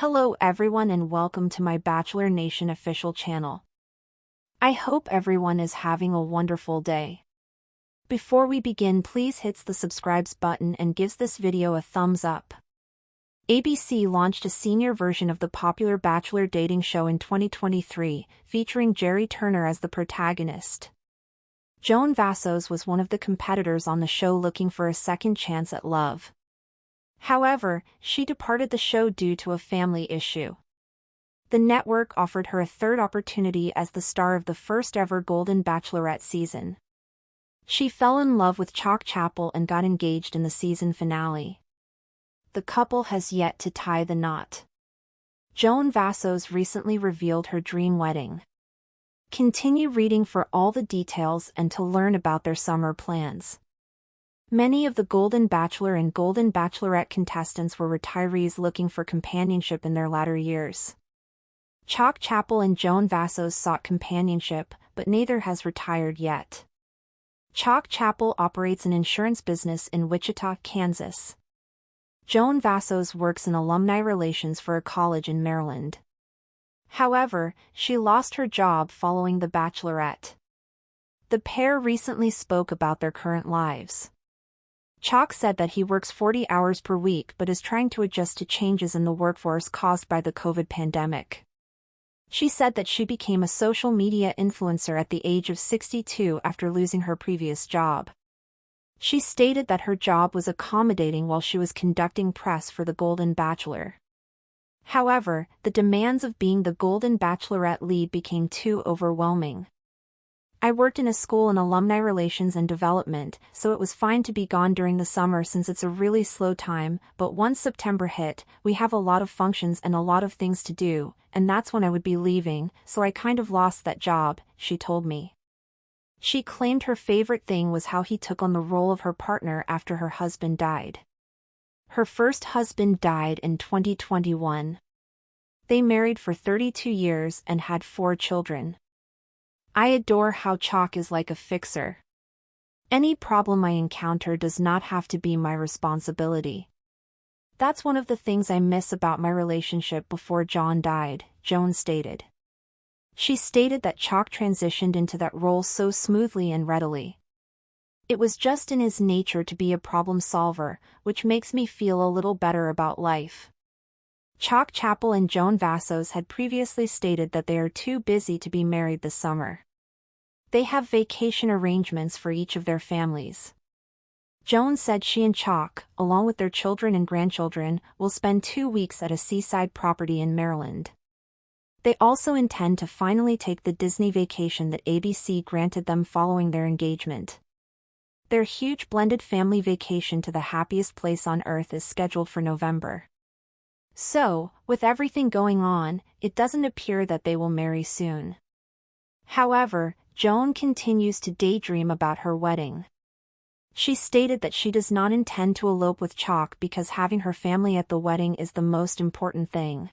Hello everyone and welcome to my Bachelor Nation official channel. I hope everyone is having a wonderful day. Before we begin, please hit the subscribe button and gives this video a thumbs up. ABC launched a senior version of the popular Bachelor dating show in 2023, featuring Jerry Turner as the protagonist. Joan Vassos was one of the competitors on the show looking for a second chance at love. However, she departed the show due to a family issue. The network offered her a third opportunity as the star of the first-ever Golden Bachelorette season. She fell in love with Chalk Chapel and got engaged in the season finale. The couple has yet to tie the knot. Joan Vassos recently revealed her dream wedding. Continue reading for all the details and to learn about their summer plans. Many of the Golden Bachelor and Golden Bachelorette contestants were retirees looking for companionship in their latter years. Chalk Chapel and Joan Vassos sought companionship, but neither has retired yet. Chalk Chapel operates an insurance business in Wichita, Kansas. Joan Vassos works in alumni relations for a college in Maryland. However, she lost her job following The Bachelorette. The pair recently spoke about their current lives. Chalk said that he works 40 hours per week but is trying to adjust to changes in the workforce caused by the COVID pandemic. She said that she became a social media influencer at the age of 62 after losing her previous job. She stated that her job was accommodating while she was conducting press for the Golden Bachelor. However, the demands of being the Golden Bachelorette lead became too overwhelming. I worked in a school in alumni relations and development, so it was fine to be gone during the summer since it's a really slow time, but once September hit, we have a lot of functions and a lot of things to do, and that's when I would be leaving, so I kind of lost that job, she told me. She claimed her favorite thing was how he took on the role of her partner after her husband died. Her first husband died in 2021. They married for 32 years and had 4 children. I adore how Chalk is like a fixer. Any problem I encounter does not have to be my responsibility. That's one of the things I miss about my relationship before John died, Joan stated. She stated that Chalk transitioned into that role so smoothly and readily. It was just in his nature to be a problem solver, which makes me feel a little better about life. Chalk Chapel and Joan Vassos had previously stated that they are too busy to be married this summer. They have vacation arrangements for each of their families. Joan said she and Chalk, along with their children and grandchildren, will spend 2 weeks at a seaside property in Maryland. They also intend to finally take the Disney vacation that ABC granted them following their engagement. Their huge blended family vacation to the happiest place on earth is scheduled for November. So, with everything going on, it doesn't appear that they will marry soon. However, Joan continues to daydream about her wedding. She stated that she does not intend to elope with Chalk because having her family at the wedding is the most important thing.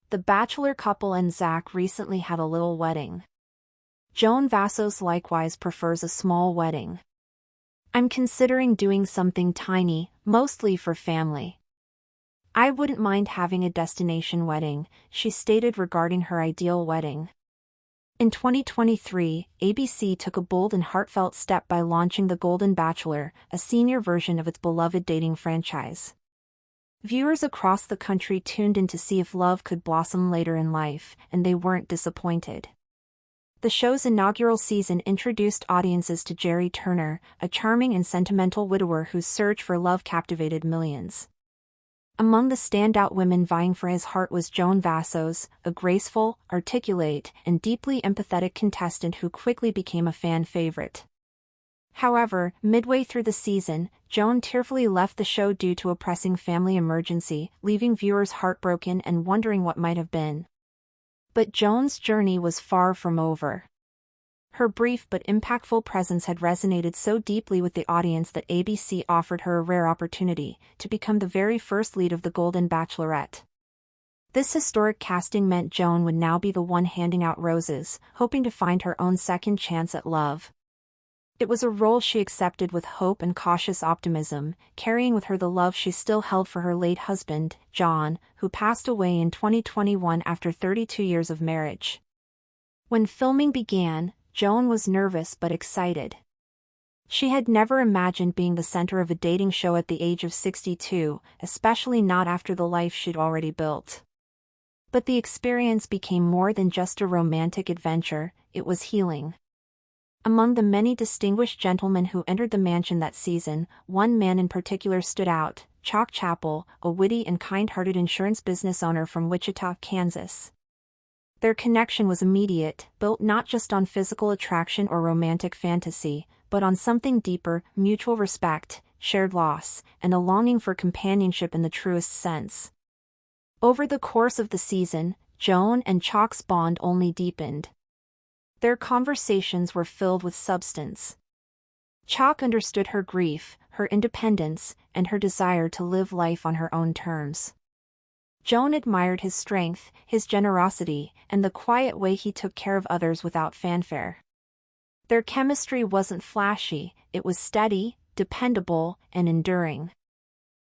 The Bachelor couple and Zach recently had a little wedding. Joan Vassos likewise prefers a small wedding. I'm considering doing something tiny, mostly for family. I wouldn't mind having a destination wedding, she stated regarding her ideal wedding. In 2023, ABC took a bold and heartfelt step by launching The Golden Bachelor, a senior version of its beloved dating franchise. Viewers across the country tuned in to see if love could blossom later in life, and they weren't disappointed. The show's inaugural season introduced audiences to Jerry Turner, a charming and sentimental widower whose search for love captivated millions. Among the standout women vying for his heart was Joan Vassos, a graceful, articulate, and deeply empathetic contestant who quickly became a fan favorite. However, midway through the season, Joan tearfully left the show due to a pressing family emergency, leaving viewers heartbroken and wondering what might have been. But Joan's journey was far from over. Her brief but impactful presence had resonated so deeply with the audience that ABC offered her a rare opportunity to become the very first lead of the Golden Bachelorette. This historic casting meant Joan would now be the one handing out roses, hoping to find her own second chance at love. It was a role she accepted with hope and cautious optimism, carrying with her the love she still held for her late husband, John, who passed away in 2021 after 32 years of marriage. When filming began, Joan was nervous but excited. She had never imagined being the center of a dating show at the age of 62, especially not after the life she'd already built. But the experience became more than just a romantic adventure, it was healing. Among the many distinguished gentlemen who entered the mansion that season, one man in particular stood out, Chalk Chappell, a witty and kind-hearted insurance business owner from Wichita, Kansas. Their connection was immediate, built not just on physical attraction or romantic fantasy, but on something deeper, mutual respect, shared loss, and a longing for companionship in the truest sense. Over the course of the season, Joan and Chalk's bond only deepened. Their conversations were filled with substance. Chalk understood her grief, her independence, and her desire to live life on her own terms. Joan admired his strength, his generosity, and the quiet way he took care of others without fanfare. Their chemistry wasn't flashy, it was steady, dependable, and enduring.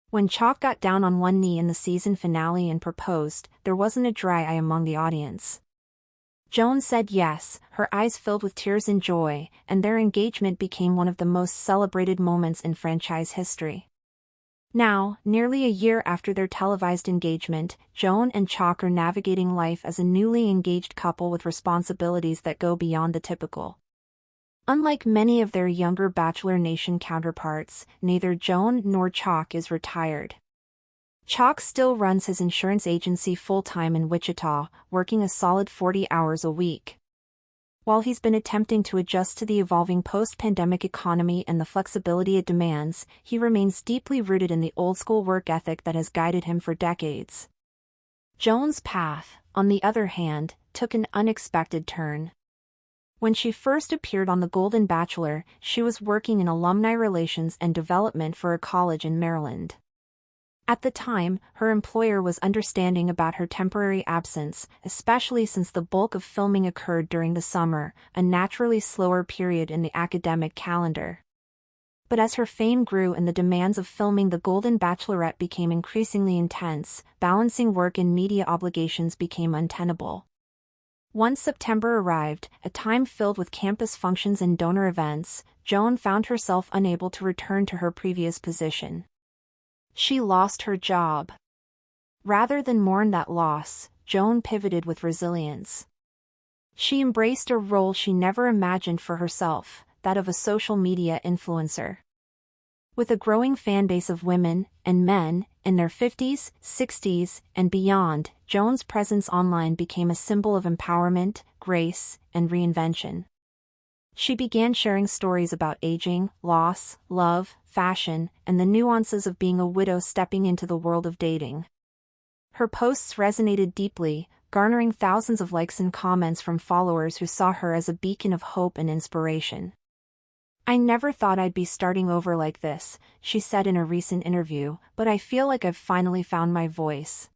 When Chalk got down on one knee in the season finale and proposed, there wasn't a dry eye among the audience. Joan said yes, her eyes filled with tears and joy, and their engagement became one of the most celebrated moments in franchise history. Now, nearly a year after their televised engagement, Joan and Chalk are navigating life as a newly engaged couple with responsibilities that go beyond the typical. Unlike many of their younger Bachelor Nation counterparts, neither Joan nor Chalk is retired. Chalk still runs his insurance agency full-time in Wichita, working a solid 40 hours a week. While he's been attempting to adjust to the evolving post-pandemic economy and the flexibility it demands, he remains deeply rooted in the old-school work ethic that has guided him for decades. Joan's path, on the other hand, took an unexpected turn. When she first appeared on The Golden Bachelor, she was working in alumni relations and development for a college in Maryland. At the time, her employer was understanding about her temporary absence, especially since the bulk of filming occurred during the summer, a naturally slower period in the academic calendar. But as her fame grew and the demands of filming The Golden Bachelorette became increasingly intense, balancing work and media obligations became untenable. Once September arrived, a time filled with campus functions and donor events, Joan found herself unable to return to her previous position. She lost her job. Rather than mourn that loss, Joan pivoted with resilience. She embraced a role she never imagined for herself, that of a social media influencer. With a growing fan base of women and men in their 50s, 60s, and beyond, Joan's presence online became a symbol of empowerment, grace, and reinvention. She began sharing stories about aging, loss, love, fashion, and the nuances of being a widow stepping into the world of dating. Her posts resonated deeply, garnering thousands of likes and comments from followers who saw her as a beacon of hope and inspiration. "I never thought I'd be starting over like this," she said in a recent interview, "but I feel like I've finally found my voice."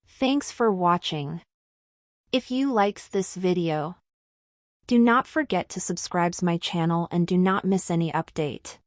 Thanks for watching. If you likes this video, do not forget to subscribe to my channel and do not miss any update.